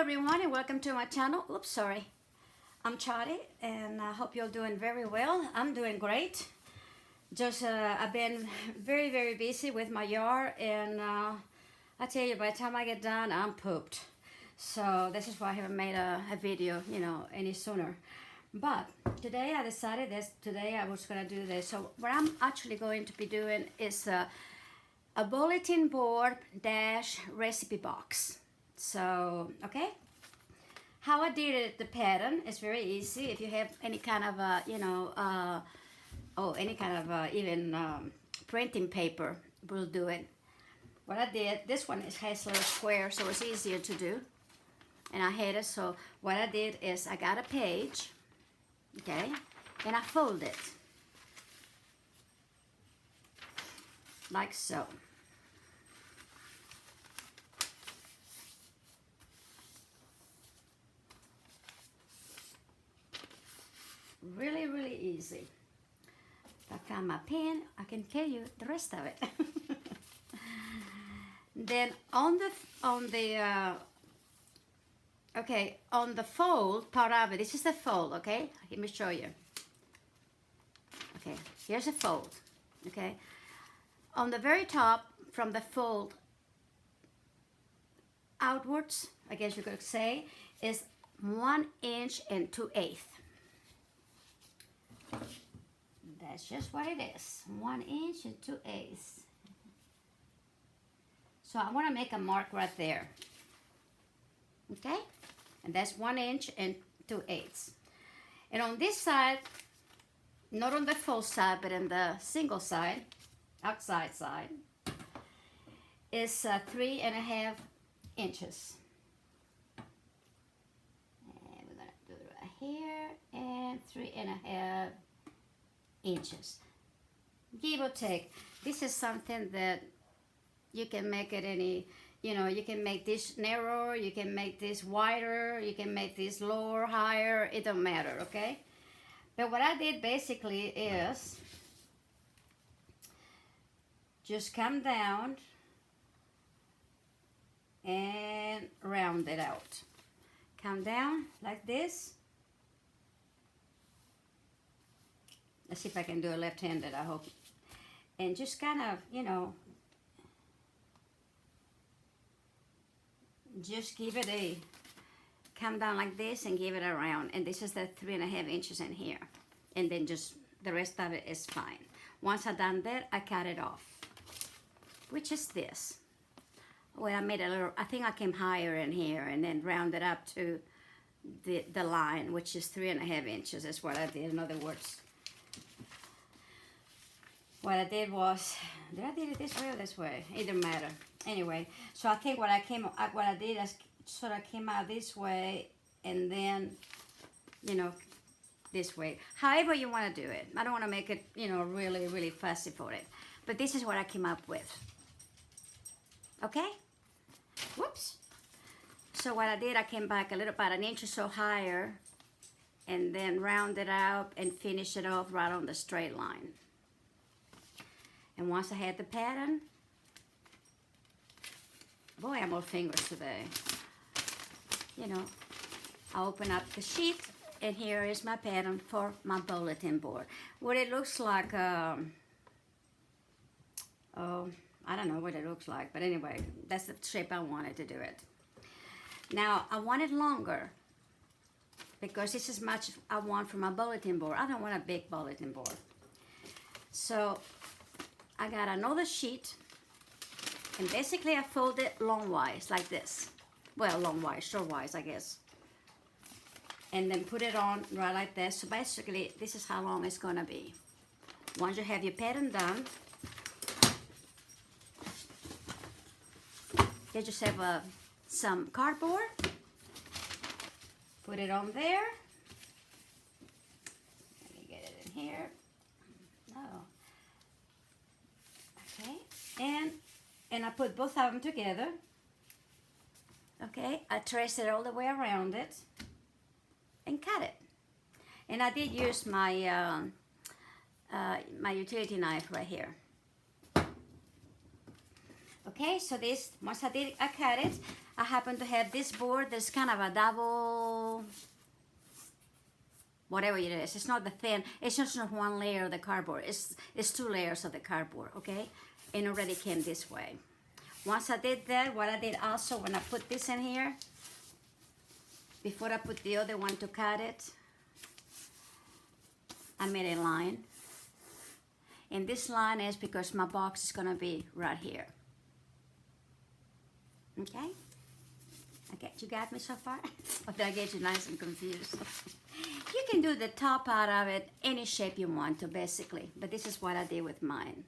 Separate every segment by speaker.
Speaker 1: everyone, and welcome to my channel. Oops, sorry. I'm Chari, and I hope you're doing very well. I'm doing great. Just I've been very busy with my yard, and I tell you, by the time I get done, I'm pooped. So this is why I haven't made a video, any sooner. But today I decided that today I was gonna do this. So what I'm actually going to be doing is a bulletin board dash recipe box. So, okay, how I did it, the pattern is very easy. If you have any kind of, even printing paper, will do it. What I did, this one has a little square, so it's easier to do. And I had it, so what I did is I got a page, okay, and I fold it, like so. Really easy. If I found my pen, I can tell you the rest of it. Then on the fold part of it, this is the fold, okay? Let me show you. Okay, here's a fold, okay? On the very top, from the fold outwards, I guess you could say, is 1 inch and 2/8. That's just what it is, 1 inch and 2/8. So I want to make a mark right there, okay? And that's 1 inch and 2/8. And on this side, not on the full side, but on the single side, outside side, is 3.5 inches. And we're gonna do it right here, and 3.5 inches, give or take. This is something that you can make it any, you can make this narrower, you can make this wider, you can make this lower, higher, it don't matter, okay? But what I did basically is just come down and round it out. Come down like this. Let's see if I can do it left-handed, I hope. And just kind of, just give it come down like this and give it a round. And this is the 3.5 inches in here. And then just the rest of it is fine. Once I done that, I cut it off, which is this. Well, I made a little, I think I came higher in here and then rounded up to the line, which is 3.5 inches. That's what I did, in other words. What I did was, did I do it this way or this way? It doesn't matter. Anyway, so I think what I did is sort of came out this way and then, this way. However you want to do it. I don't want to make it, really fussy for it. But this is what I came up with. Okay? Whoops. So what I did, I came back a little, about 1 inch or so higher, and then rounded out and finished it off right on the straight line. And once I had the pattern, boy, I'm all fingers today. I open up the sheet, and here is my pattern for my bulletin board. What it looks like, I don't know what it looks like, but anyway, that's the shape I wanted to do it. Now, I want it longer, because this is much I want for my bulletin board. I don't want a big bulletin board. So, I got another sheet, and basically I fold it longwise, like this. Well, longwise, shortwise, I guess. And then put it on right like this. So basically, this is how long it's gonna be. Once you have your pattern done, you just have some cardboard. Put it on there. Let me get it in here. Oh. Okay, and I put both of them together. Okay, I trace it all the way around it and cut it. And I did use my my utility knife right here. Okay, so this, once I cut it, I happen to have this board that's kind of a double, whatever it is. It's not the thin, it's just not one layer of the cardboard. It's 2 layers of the cardboard, okay? And already came this way. Once I did that, what I did also when I put this in here, before I put the other one to cut it, I made a line. And this line is because my box is gonna be right here. Okay? Okay, you got me so far? Or did I get you nice and confused? You can do the top out of it any shape you want to, basically. But this is what I did with mine.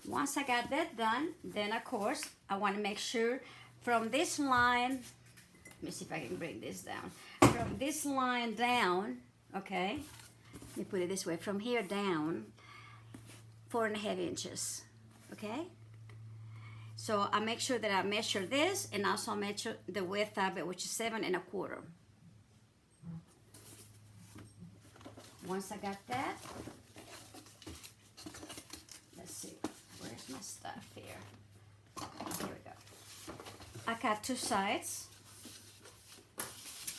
Speaker 1: Once I got that done, then of course, I want to make sure from this line, let me see if I can bring this down. From this line down, okay, let me put it this way, from here down, 4.5 inches, okay? So I make sure that I measure this and also measure the width of it, which is 7.25. Once I got that, let's see, where's my stuff here? Here we go. I cut 2 sides,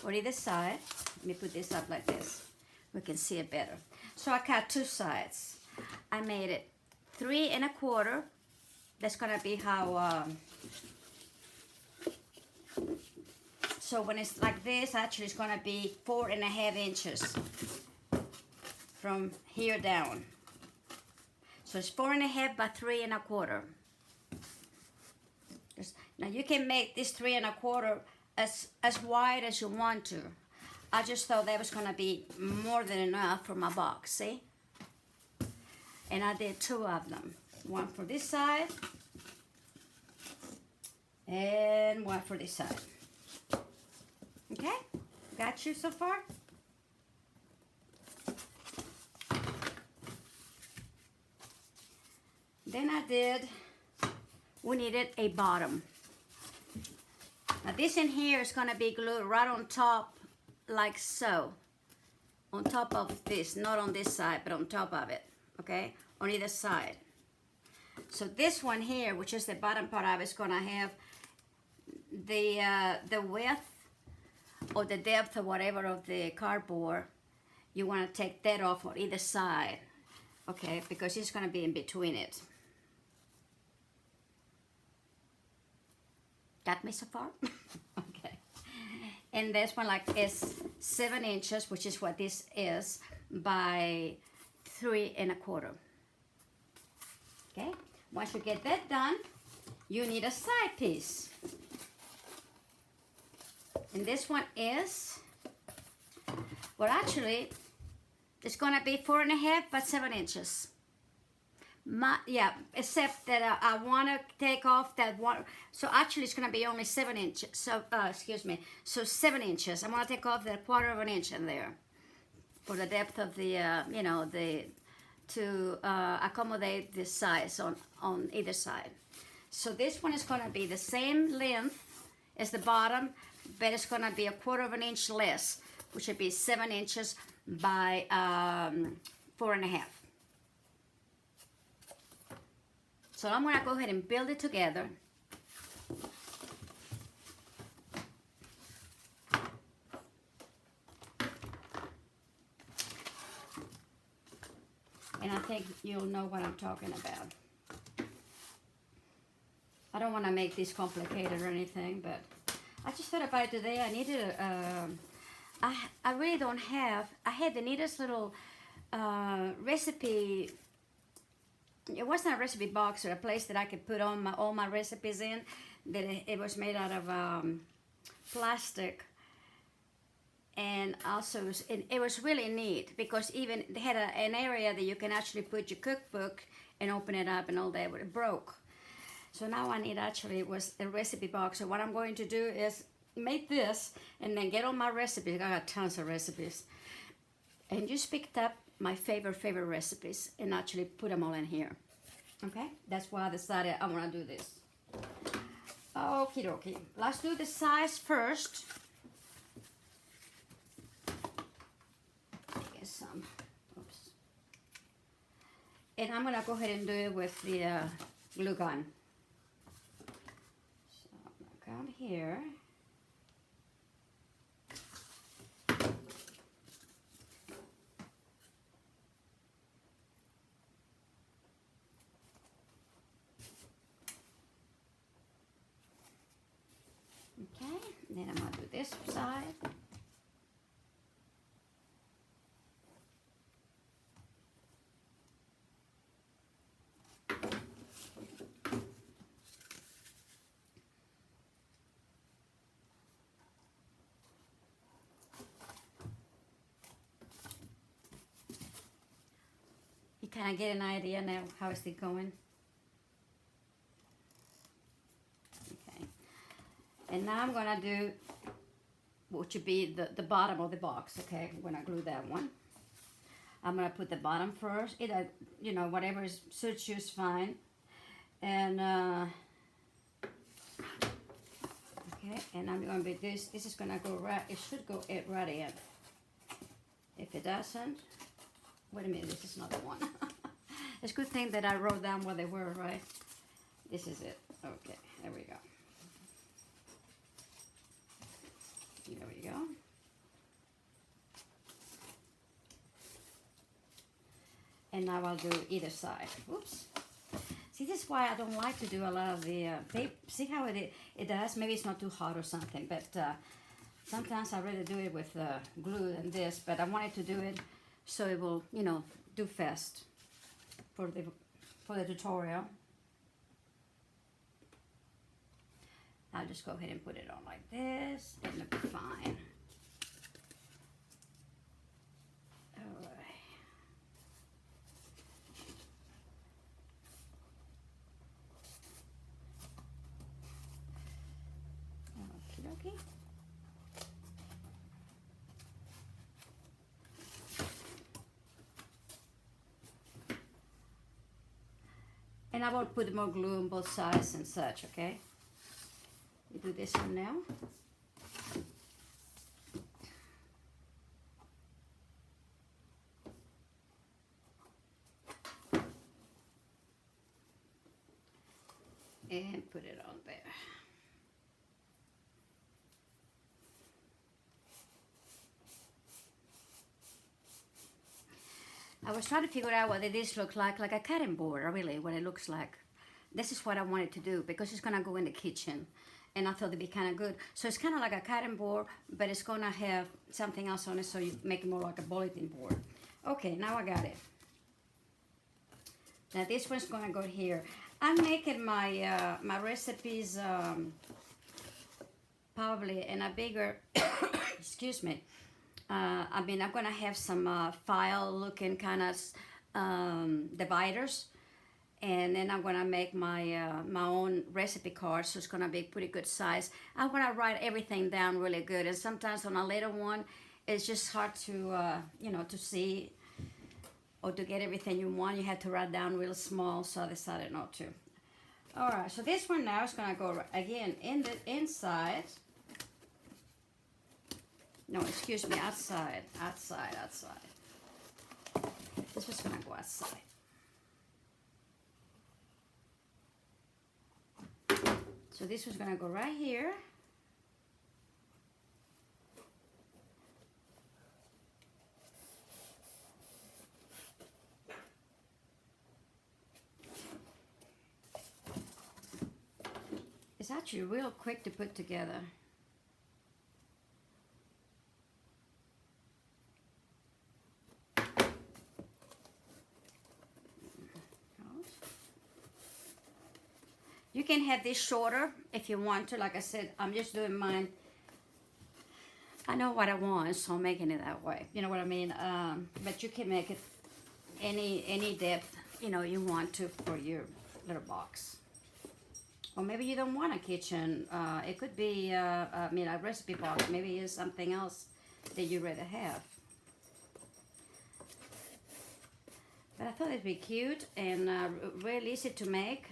Speaker 1: or either side. Let me put this up like this. We can see it better. So I cut 2 sides. I made it 3.25. That's gonna be how, so when it's like this, actually it's gonna be 4.5 inches from here down. So it's 4.5 by 3.25. Now you can make this 3.25 as wide as you want to. I just thought that was gonna be more than enough for my box, see? And I did 2 of them. One for this side and one for this side. Okay, got you so far? Then we needed a bottom. Now this in here is gonna be glued right on top like so. On top of this, not on this side, but on top of it, okay? On either side. So this one here, which is the bottom part of it, is gonna have the width or the depth or whatever of the cardboard. You wanna take that off on either side, okay? Because it's gonna be in between it. Got me so far? Okay. And this one like is 7 inches, which is what this is, by 3.25. Okay, once you get that done, you need a side piece. And this one is, well actually, it's gonna be 4.5 by 7 inches. Except that I wanna take off that one, so actually it's gonna be only 7 inches, so, excuse me, so 7 inches. I'm gonna take off that 1/4 inch in there for the depth of the, you know, to accommodate the size on either side. So this one is gonna be the same length as the bottom, but it's gonna be 1/4 inch less, which would be 7 inches by 4.5. So I'm gonna go ahead and build it together. And I think you'll know what I'm talking about. I don't want to make this complicated or anything, but I just thought about it today. I needed I really don't have, I had the neatest little recipe. It wasn't a recipe box or a place that I could put on all my recipes in. That it was made out of plastic. And also, it was really neat because even they had an area that you can actually put your cookbook and open it up and all that, but it broke. So now I need actually was a recipe box. So what I'm going to do is make this and then get all my recipes. I got tons of recipes. And just picked up my favorite recipes and actually put them all in here. Okay, that's why I decided I want to do this. Okie dokie. Let's do the size first. Some, oops. And I'm gonna go ahead and do it with the glue gun. So I'm gonna come here. Okay, then I'm gonna do this side. You kind of get an idea now how is it going. Okay, and now I'm gonna do what should be the bottom of the box. Okay, I'm gonna glue that one. I'm gonna put the bottom first. It, you know, whatever suits you is fine. And okay, and I'm gonna be this. This is gonna go right. It should go right in. If it doesn't, wait a minute. This is not the one. It's a good thing that I wrote down where they were. Right. This is it. Okay, there we go. There we go. And now I'll do either side. Whoops. See, this is why I don't like to do a lot of the see how it does? Maybe it's not too hot or something, but sometimes I rather do it with glue than this, but I wanted to do it so it will, you know, do fast for the tutorial. I'll just go ahead and put it on like this, and it'll be fine. All right. Okie dokie. And I will put more glue on both sides and such, okay? You do this one now. And put it on there. I was trying to figure out what this looks like a cutting board, really, what it looks like. This is what I wanted to do because it's gonna go in the kitchen. And I thought it'd be kind of good. So it's kind of like a cutting board, but it's gonna have something else on it, so you make it more like a bulletin board. Okay, now I got it. Now this one's gonna go here. I'm making my my recipes probably in a bigger, excuse me. I mean, I'm gonna have some file-looking kind of dividers. And then I'm gonna make my my own recipe card, so it's gonna be pretty good size. I wanna write everything down really good, and sometimes on a later one, it's just hard to you know, to see or to get everything you want. You have to write down real small, so I decided not to. All right, so this one now is gonna go again in the inside. No, excuse me, outside. This was gonna go outside. So this was gonna go right here. It's actually real quick to put together. You can have this shorter if you want to. Like I said, I'm just doing mine. I know what I want, so I'm making it that way. You know what I mean? But you can make it any depth, you know, you want to for your little box. Or maybe you don't want a kitchen. It could be, I mean, a recipe box. Maybe it's something else that you'd rather have. But I thought it'd be cute and really easy to make.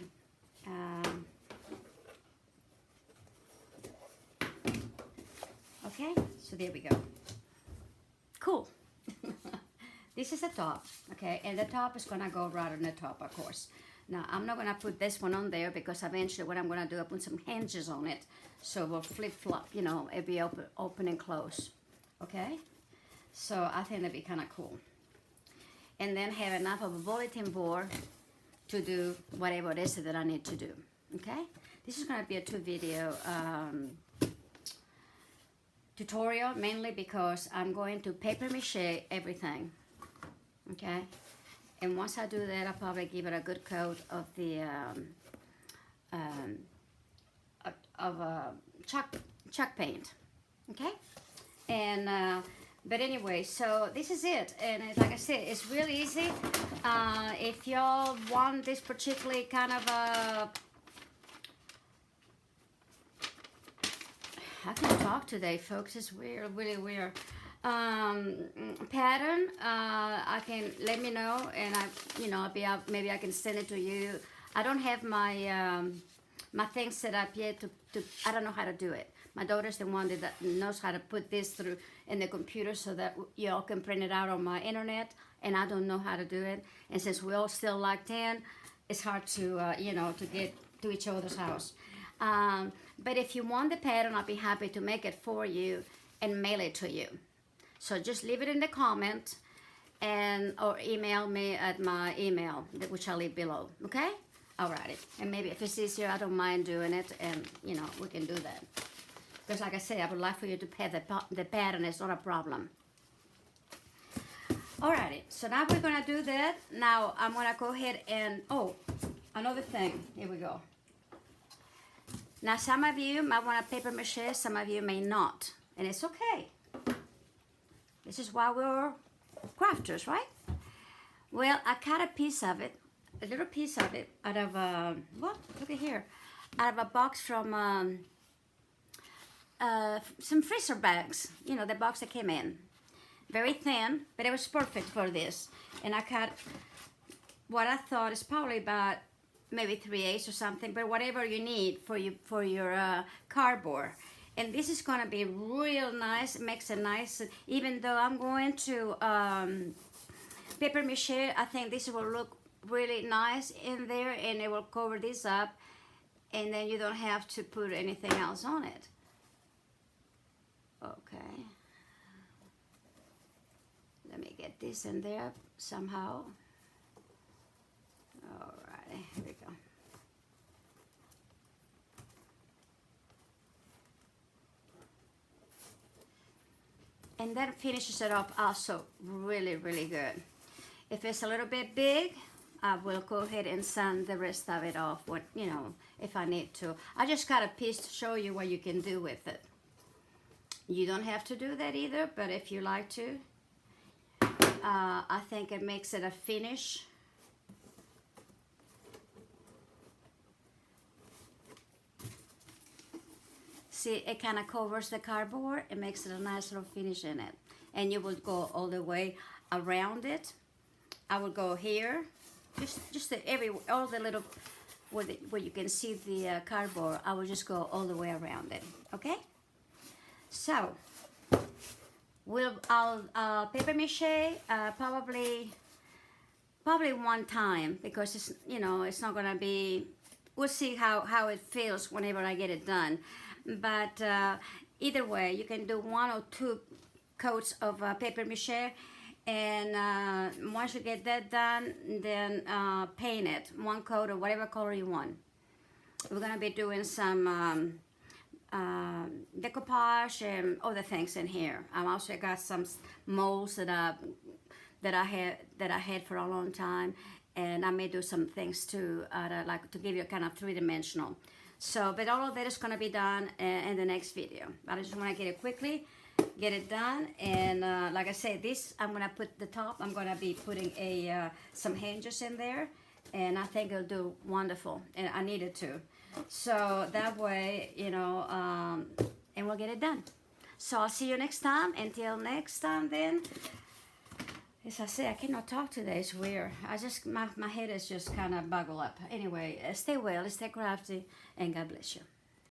Speaker 1: Okay, so there we go. Cool. this is the top, okay, and the top is gonna go right on the top, of course. Now I'm not gonna put this one on there because eventually what I'm gonna do, I put some hinges on it, so it will flip flop, you know, it'll be open and close, okay. So I think that'd be kind of cool, and then have enough of a bulletin board to do whatever it is that I need to do, okay. This is gonna be a 2-video tutorial, mainly because I'm going to paper mache everything, okay. And once I do that, I'll probably give it a good coat of the chalk paint, okay. And but anyway, so this is it, and like I said, it's really easy. If y'all want this particularly kind of I can talk today, folks. It's weird, really weird. Pattern. I can let me know, and I'll be out. Maybe I can send it to you. I don't have my my thing set up yet. I don't know how to do it. My daughter's the one that knows how to put this through in the computer so that y'all can print it out on my internet, and I don't know how to do it. And since we're all still locked in, it's hard to to get to each other's house. But if you want the pattern, I'll be happy to make it for you and mail it to you. So just leave it in the comment or email me at my email, which I'll leave below, okay? Alrighty. And maybe if it's easier, I don't mind doing it, and we can do that. Because like I say, I would like for you to pay the pattern. It's not a problem. Alrighty. So now we're gonna do that. Now I'm gonna go ahead and another thing. Here we go. Now some of you might want to paper mache, some of you may not, and it's okay. This is why we're crafters, right? Well, I cut a piece of it, a little piece of it, out of look at here, out of a box from some freezer bags. The box that came in, very thin, but it was perfect for this. And I cut what I thought is probably about maybe 3/8 or something, but whatever you need for your cardboard. And this is gonna be real nice. It makes it nice. Even though I'm going to paper mache, I think this will look really nice in there, and it will cover this up, and then you don't have to put anything else on it. Okay. Let me get this in there somehow. All right, here we go. And that finishes it up also really, really good. If it's a little bit big, I will go ahead and sand the rest of it off, if I need to. I just got a piece to show you what you can do with it. You don't have to do that either, but if you like to, I think it makes it a finish. See, it kind of covers the cardboard. It makes it a nice little finish in it. And you will go all the way around it. I will go here, all the little, where you can see the cardboard. I will just go all the way around it. Okay. So I'll paper mache probably one time, because it's not gonna be. We'll see how it feels whenever I get it done. But either way, you can do 1 or 2 coats of paper mache, and once you get that done, then paint it 1 coat or whatever color you want. We're gonna be doing some decoupage and other things in here. I've also got some molds that I had for a long time, and I may do some things too, like to give you a kind of 3-dimensional. So, but all of that is going to be done in the next video. But I just want to get it quickly, get it done. And like I said, this, I'm going to put the top, I'm going to be putting some hinges in there. And I think it'll do wonderful. And I need it to. So that way, and we'll get it done. So I'll see you next time. Until next time then. As I say, I cannot talk today. It's weird. My head is just kind of buggled up. Anyway, stay well, stay crafty, and God bless you.